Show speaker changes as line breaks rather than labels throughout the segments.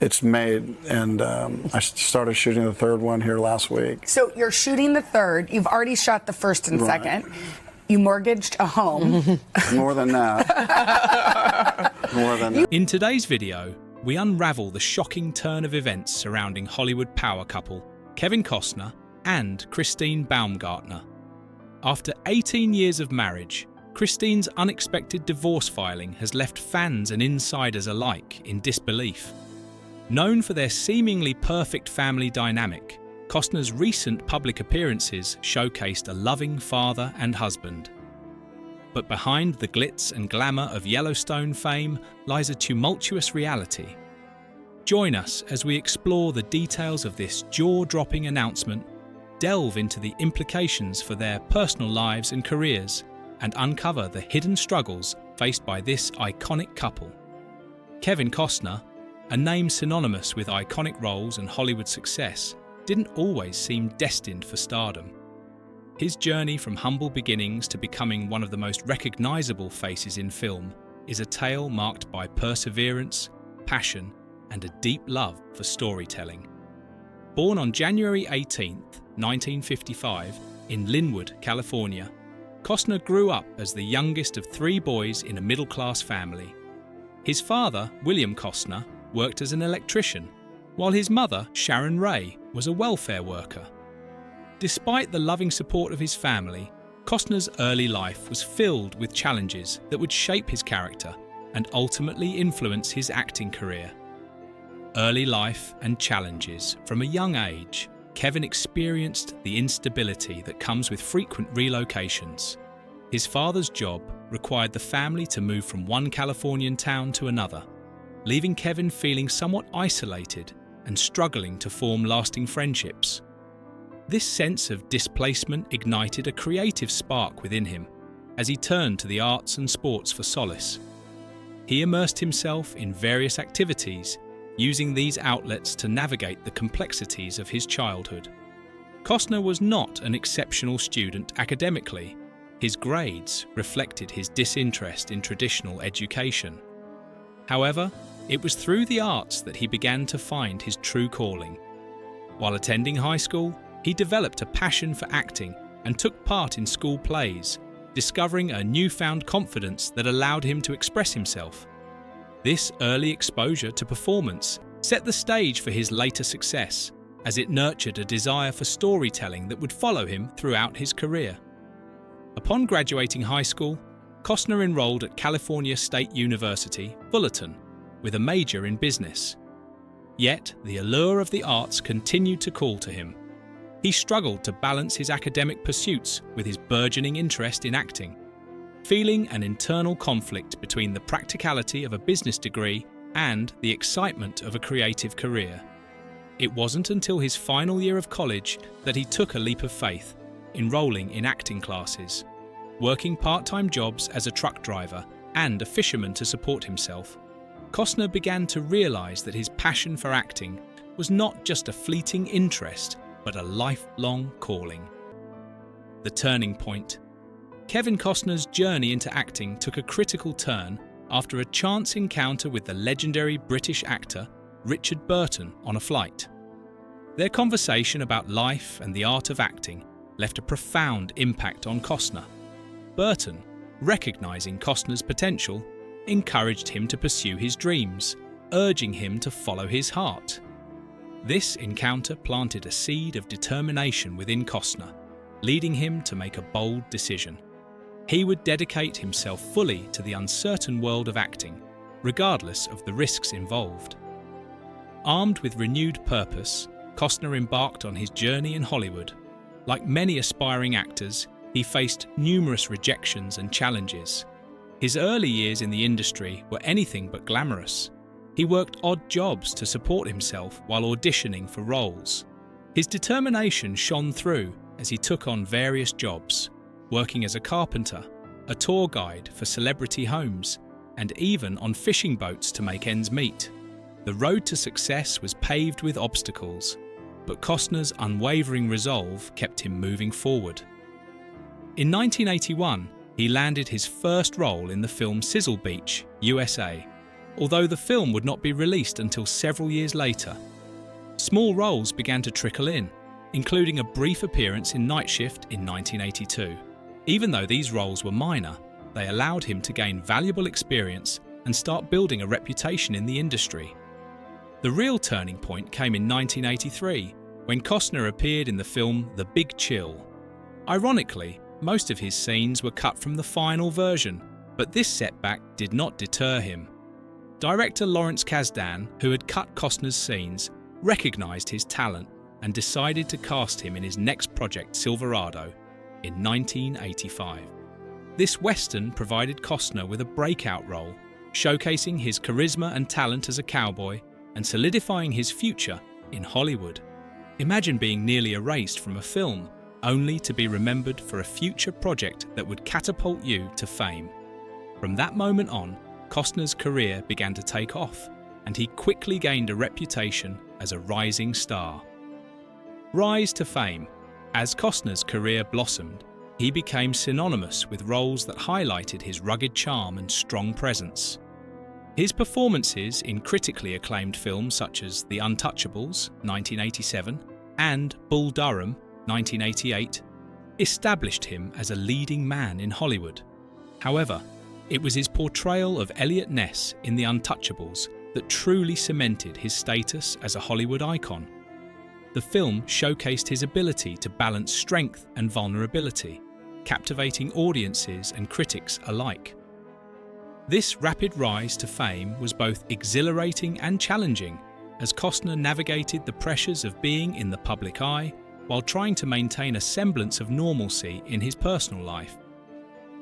it's made, and I started shooting the third one here last week.
So you're shooting the third. You've already shot the first and second. You mortgaged a home.
More than that. More than that.
In today's video, we unravel the shocking turn of events surrounding Hollywood power couple Kevin Costner and Christine Baumgartner. After 18 years of marriage, Christine's unexpected divorce filing has left fans and insiders alike in disbelief. Known for their seemingly perfect family dynamic, Costner's recent public appearances showcased a loving father and husband. But behind the glitz and glamour of Yellowstone fame lies a tumultuous reality. Join us as we explore the details of this jaw-dropping announcement, delve into the implications for their personal lives and careers, and uncover the hidden struggles faced by this iconic couple. Kevin Costner, a name synonymous with iconic roles and Hollywood success, didn't always seem destined for stardom. His journey from humble beginnings to becoming one of the most recognizable faces in film is a tale marked by perseverance, passion, and a deep love for storytelling. Born on January 18, 1955, in Linwood, California, Costner grew up as the youngest of three boys in a middle-class family. His father, William Costner, worked as an electrician, while his mother, Sharon Ray, was a welfare worker. Despite the loving support of his family, Costner's early life was filled with challenges that would shape his character and ultimately influence his acting career. Early life and challenges. From a young age, Kevin experienced the instability that comes with frequent relocations. His father's job required the family to move from one Californian town to another, leaving Kevin feeling somewhat isolated and struggling to form lasting friendships. This sense of displacement ignited a creative spark within him as he turned to the arts and sports for solace. He immersed himself in various activities, using these outlets to navigate the complexities of his childhood. Costner was not an exceptional student academically. His grades reflected his disinterest in traditional education. However, it was through the arts that he began to find his true calling. While attending high school, he developed a passion for acting and took part in school plays, discovering a newfound confidence that allowed him to express himself. This early exposure to performance set the stage for his later success, as it nurtured a desire for storytelling that would follow him throughout his career. Upon graduating high school, Costner enrolled at California State University, Fullerton, with a major in business. Yet, the allure of the arts continued to call to him. He struggled to balance his academic pursuits with his burgeoning interest in acting, feeling an internal conflict between the practicality of a business degree and the excitement of a creative career. It wasn't until his final year of college that he took a leap of faith, enrolling in acting classes, working part-time jobs as a truck driver and a fisherman to support himself. Costner began to realize that his passion for acting was not just a fleeting interest, but a lifelong calling. The turning point. Kevin Costner's journey into acting took a critical turn after a chance encounter with the legendary British actor Richard Burton on a flight. Their conversation about life and the art of acting left a profound impact on Costner. Burton, recognizing Costner's potential, encouraged him to pursue his dreams, urging him to follow his heart. This encounter planted a seed of determination within Costner, leading him to make a bold decision. He would dedicate himself fully to the uncertain world of acting, regardless of the risks involved. Armed with renewed purpose, Costner embarked on his journey in Hollywood. Like many aspiring actors, he faced numerous rejections and challenges. His early years in the industry were anything but glamorous. He worked odd jobs to support himself while auditioning for roles. His determination shone through as he took on various jobs, working as a carpenter, a tour guide for celebrity homes, and even on fishing boats to make ends meet. The road to success was paved with obstacles, but Costner's unwavering resolve kept him moving forward. In 1981, he landed his first role in the film Sizzle Beach, USA. although the film would not be released until several years later. Small roles began to trickle in, including a brief appearance in Night Shift in 1982. Even though these roles were minor, they allowed him to gain valuable experience and start building a reputation in the industry. The real turning point came in 1983, when Costner appeared in the film The Big Chill. Ironically, most of his scenes were cut from the final version, but this setback did not deter him. Director Lawrence Kasdan, who had cut Costner's scenes, recognized his talent and decided to cast him in his next project, Silverado, in 1985. This western provided Costner with a breakout role, showcasing his charisma and talent as a cowboy and solidifying his future in Hollywood. Imagine being nearly erased from a film, only to be remembered for a future project that would catapult you to fame. From that moment on, Costner's career began to take off, and he quickly gained a reputation as a rising star. Rise to fame. As Costner's career blossomed, he became synonymous with roles that highlighted his rugged charm and strong presence. His performances in critically acclaimed films such as The Untouchables, 1987, and Bull Durham, 1988, established him as a leading man in Hollywood. However, it was his portrayal of Elliot Ness in The Untouchables that truly cemented his status as a Hollywood icon. The film showcased his ability to balance strength and vulnerability, captivating audiences and critics alike. This rapid rise to fame was both exhilarating and challenging, as Costner navigated the pressures of being in the public eye while trying to maintain a semblance of normalcy in his personal life.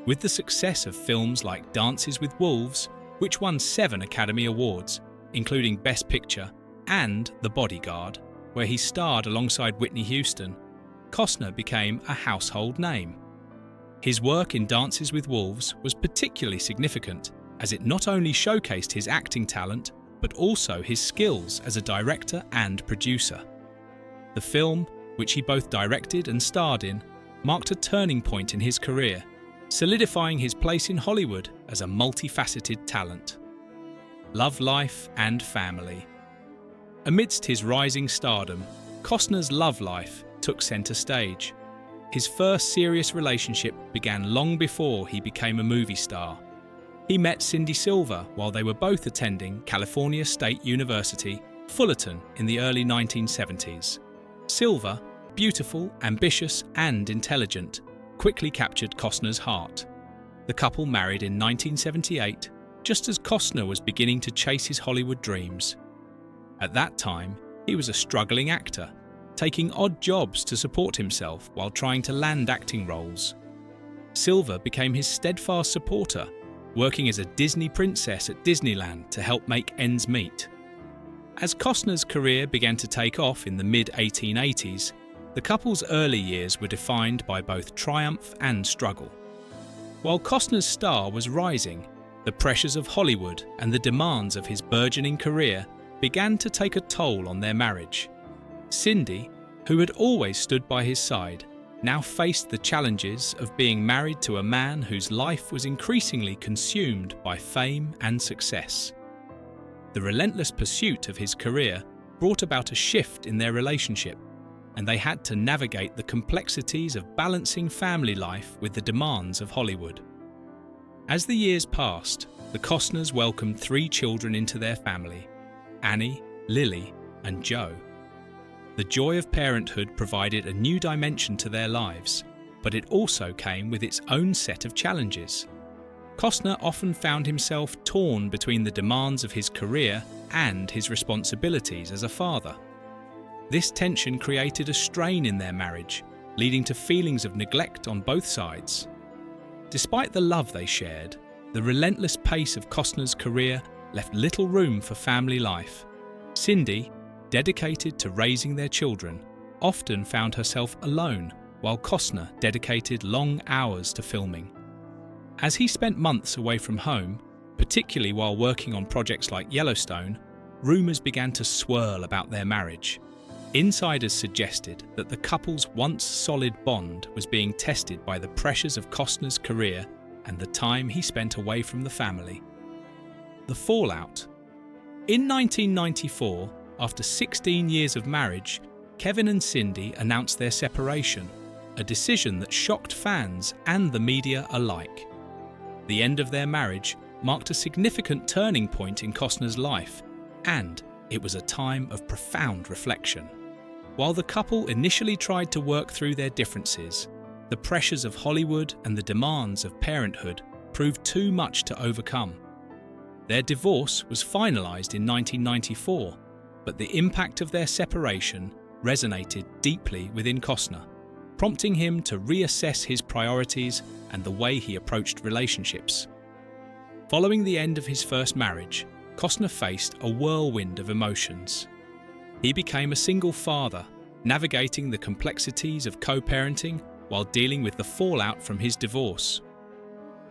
With the success of films like Dances with Wolves, which won 7 Academy Awards, including Best Picture and The Bodyguard, where he starred alongside Whitney Houston, Costner became a household name. His work in Dances with Wolves was particularly significant, as it not only showcased his acting talent, but also his skills as a director and producer. The film, which he both directed and starred in, marked a turning point in his career, solidifying his place in Hollywood as a multifaceted talent. Love life and family. Amidst his rising stardom, Costner's love life took center stage. His first serious relationship began long before he became a movie star. He met Cindy Silver while they were both attending California State University, Fullerton, in the early 1970s. Silver, beautiful, ambitious, and intelligent, quickly captured Costner's heart. The couple married in 1978, just as Costner was beginning to chase his Hollywood dreams. At that time, he was a struggling actor, taking odd jobs to support himself while trying to land acting roles. Silver became his steadfast supporter, working as a Disney princess at Disneyland to help make ends meet. As Costner's career began to take off in the mid-1880s, the couple's early years were defined by both triumph and struggle. While Costner's star was rising, the pressures of Hollywood and the demands of his burgeoning career began to take a toll on their marriage. Cindy, who had always stood by his side, now faced the challenges of being married to a man whose life was increasingly consumed by fame and success. The relentless pursuit of his career brought about a shift in their relationship, and they had to navigate the complexities of balancing family life with the demands of Hollywood. As the years passed, the Costners welcomed 3 children into their family: Annie, Lily, and Joe. The joy of parenthood provided a new dimension to their lives, but it also came with its own set of challenges. Costner often found himself torn between the demands of his career and his responsibilities as a father. This tension created a strain in their marriage, leading to feelings of neglect on both sides. Despite the love they shared, the relentless pace of Costner's career left little room for family life. Cindy, dedicated to raising their children, often found herself alone, while Costner dedicated long hours to filming. As he spent months away from home, particularly while working on projects like Yellowstone, rumours began to swirl about their marriage. Insiders suggested that the couple's once solid bond was being tested by the pressures of Costner's career and the time he spent away from the family. the fallout. In 1994, after 16 years of marriage, Kevin and Cindy announced their separation, a decision that shocked fans and the media alike. The end of their marriage marked a significant turning point in Costner's life, and it was a time of profound reflection. While the couple initially tried to work through their differences, the pressures of Hollywood and the demands of parenthood proved too much to overcome. Their divorce was finalized in 1994, but the impact of their separation resonated deeply within Costner, prompting him to reassess his priorities and the way he approached relationships. Following the end of his first marriage, Costner faced a whirlwind of emotions. He became a single father, navigating the complexities of co-parenting while dealing with the fallout from his divorce.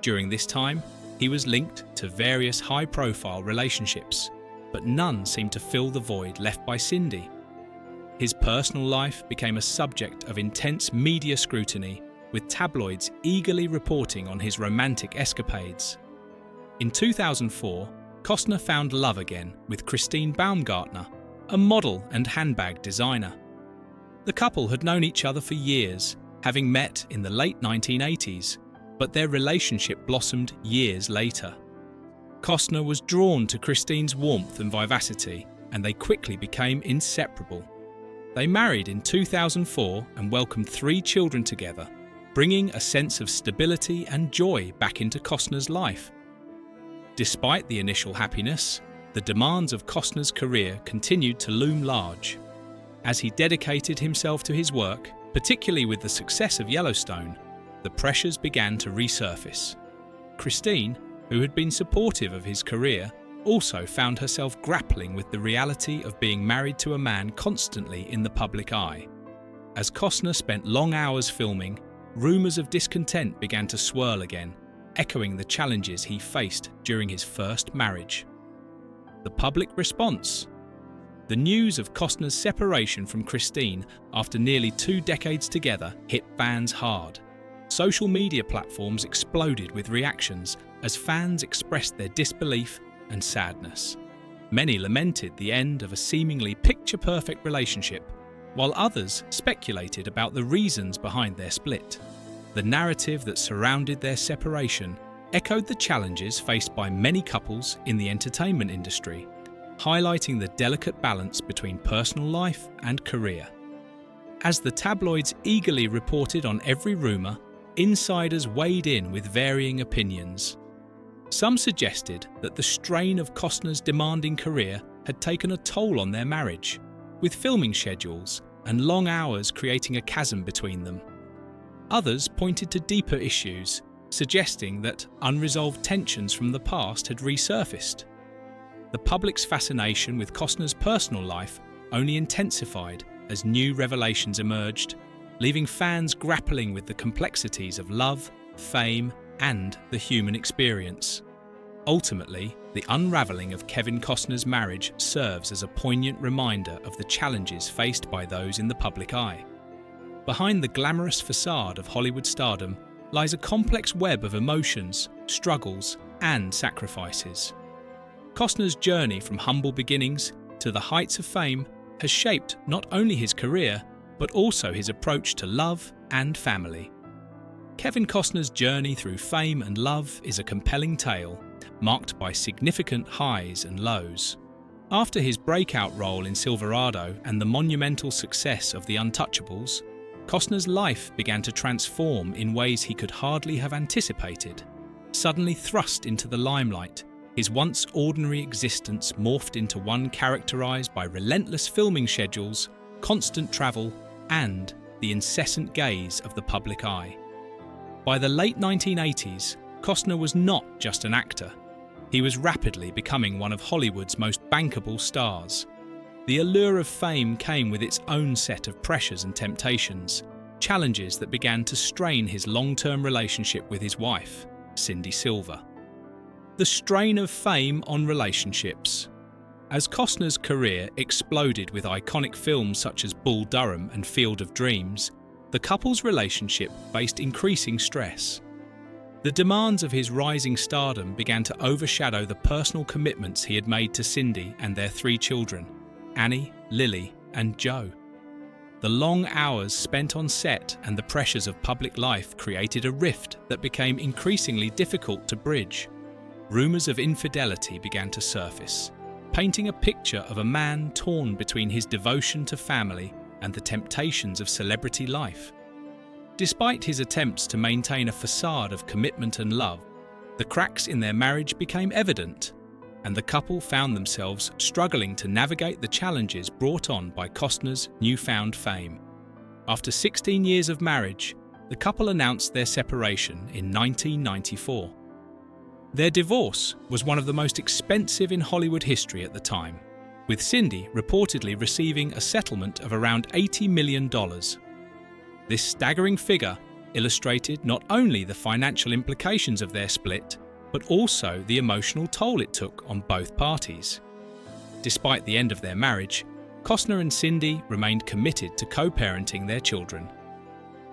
During this time, he was linked to various high-profile relationships, but none seemed to fill the void left by Cindy. His personal life became a subject of intense media scrutiny, with tabloids eagerly reporting on his romantic escapades. In 2004, Costner found love again with Christine Baumgartner, a model and handbag designer. The couple had known each other for years, having met in the late 1980s, but their relationship blossomed years later. Costner was drawn to Christine's warmth and vivacity, and they quickly became inseparable. They married in 2004 and welcomed 3 children together, bringing a sense of stability and joy back into Costner's life. Despite the initial happiness, the demands of Costner's career continued to loom large. As he dedicated himself to his work, particularly with the success of Yellowstone, the pressures began to resurface. Christine, who had been supportive of his career, also found herself grappling with the reality of being married to a man constantly in the public eye. As Costner spent long hours filming, rumours of discontent began to swirl again, echoing the challenges he faced during his first marriage. The public response. The news of Costner's separation from Christine after nearly 2 decades together hit fans hard. Social media platforms exploded with reactions as fans expressed their disbelief and sadness. Many lamented the end of a seemingly picture-perfect relationship, while others speculated about the reasons behind their split. The narrative that surrounded their separation echoed the challenges faced by many couples in the entertainment industry, highlighting the delicate balance between personal life and career. As the tabloids eagerly reported on every rumour, insiders weighed in with varying opinions. Some suggested that the strain of Costner's demanding career had taken a toll on their marriage, with filming schedules and long hours creating a chasm between them. Others pointed to deeper issues, suggesting that unresolved tensions from the past had resurfaced. The public's fascination with Costner's personal life only intensified as new revelations emerged, leaving fans grappling with the complexities of love, fame, and the human experience. Ultimately, the unravelling of Kevin Costner's marriage serves as a poignant reminder of the challenges faced by those in the public eye. Behind the glamorous facade of Hollywood stardom lies a complex web of emotions, struggles, and sacrifices. Costner's journey from humble beginnings to the heights of fame has shaped not only his career, but also his approach to love and family. Kevin Costner's journey through fame and love is a compelling tale, marked by significant highs and lows. After his breakout role in Silverado and the monumental success of The Untouchables, Costner's life began to transform in ways he could hardly have anticipated. Suddenly thrust into the limelight, his once ordinary existence morphed into one characterized by relentless filming schedules, constant travel, and the incessant gaze of the public eye. By the late 1980s, Costner was not just an actor. He was rapidly becoming one of Hollywood's most bankable stars. The allure of fame came with its own set of pressures and temptations, challenges that began to strain his long-term relationship with his wife, Cindy Silver. The strain of fame on relationships. As Costner's career exploded with iconic films such as Bull Durham and Field of Dreams, the couple's relationship faced increasing stress. The demands of his rising stardom began to overshadow the personal commitments he had made to Cindy and their 3 children, Annie, Lily, and Joe. The long hours spent on set and the pressures of public life created a rift that became increasingly difficult to bridge. Rumours of infidelity began to surface, painting a picture of a man torn between his devotion to family and the temptations of celebrity life. Despite his attempts to maintain a facade of commitment and love, the cracks in their marriage became evident, and the couple found themselves struggling to navigate the challenges brought on by Costner's newfound fame. After 16 years of marriage, the couple announced their separation in 1994. Their divorce was one of the most expensive in Hollywood history at the time, with Cindy reportedly receiving a settlement of around $80 million. This staggering figure illustrated not only the financial implications of their split, but also the emotional toll it took on both parties. Despite the end of their marriage, Costner and Cindy remained committed to co-parenting their children.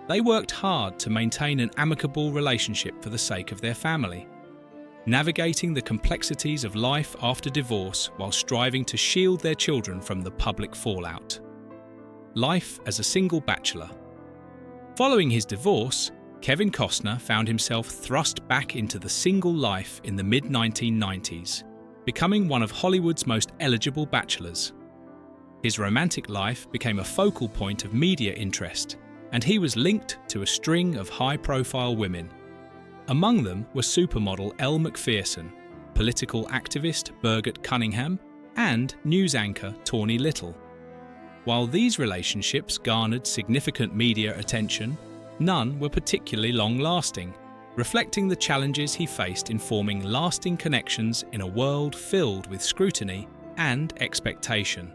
They worked hard to maintain an amicable relationship for the sake of their family, navigating the complexities of life after divorce while striving to shield their children from the public fallout. Life as a single bachelor. Following his divorce, Kevin Costner found himself thrust back into the single life in the mid-1990s, becoming one of Hollywood's most eligible bachelors. His romantic life became a focal point of media interest, and he was linked to a string of high-profile women. Among them were supermodel Elle Macpherson, political activist Birgit Cunningham, and news anchor Tawny Little. While these relationships garnered significant media attention, none were particularly long-lasting, reflecting the challenges he faced in forming lasting connections in a world filled with scrutiny and expectation.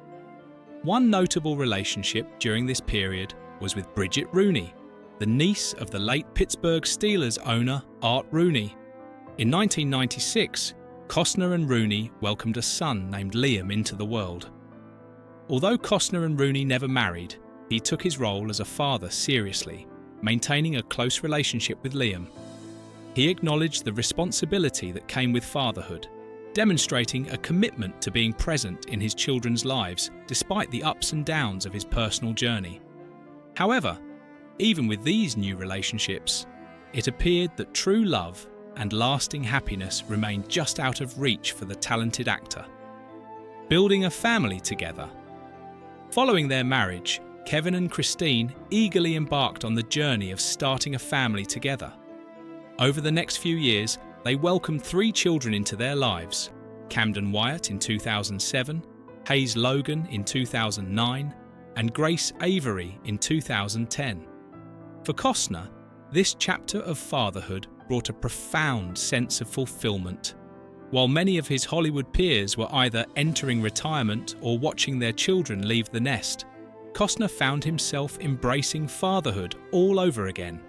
One notable relationship during this period was with Bridget Rooney, the niece of the late Pittsburgh Steelers owner Art Rooney. In 1996, Costner and Rooney welcomed a son named Liam into the world. Although Costner and Rooney never married, he took his role as a father seriously, maintaining a close relationship with Liam. He acknowledged the responsibility that came with fatherhood, demonstrating a commitment to being present in his children's lives despite the ups and downs of his personal journey. However, even with these new relationships, it appeared that true love and lasting happiness remained just out of reach for the talented actor. Building a family together. Following their marriage, Kevin and Christine eagerly embarked on the journey of starting a family together. Over the next few years, they welcomed 3 children into their lives: Camden Wyatt in 2007, Hayes Logan in 2009, and Grace Avery in 2010. For Costner, this chapter of fatherhood brought a profound sense of fulfillment. While many of his Hollywood peers were either entering retirement or watching their children leave the nest, Costner found himself embracing fatherhood all over again,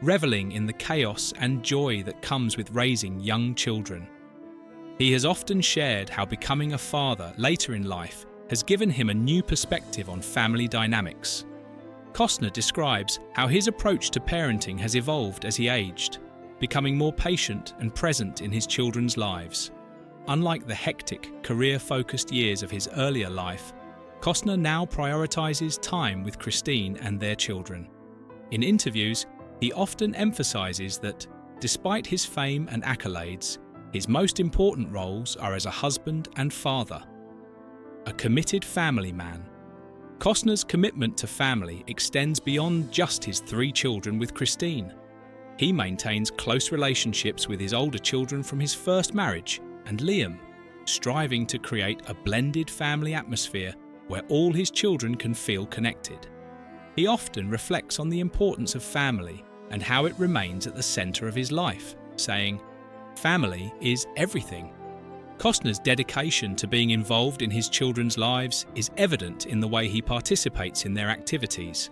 reveling in the chaos and joy that comes with raising young children. He has often shared how becoming a father later in life has given him a new perspective on family dynamics. Costner describes how his approach to parenting has evolved as he aged, becoming more patient and present in his children's lives. Unlike the hectic, career-focused years of his earlier life, Costner now prioritizes time with Christine and their children. In interviews, he often emphasizes that, despite his fame and accolades, his most important roles are as a husband and father. A committed family man. Costner's commitment to family extends beyond just his 3 children with Christine. He maintains close relationships with his older children from his first marriage and Liam, striving to create a blended family atmosphere where all his children can feel connected. He often reflects on the importance of family and how it remains at the center of his life, saying, "Family is everything." Costner's dedication to being involved in his children's lives is evident in the way he participates in their activities.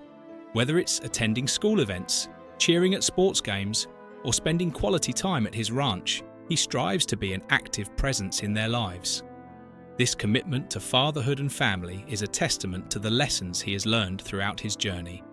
Whether it's attending school events, cheering at sports games, or spending quality time at his ranch, he strives to be an active presence in their lives. This commitment to fatherhood and family is a testament to the lessons he has learned throughout his journey.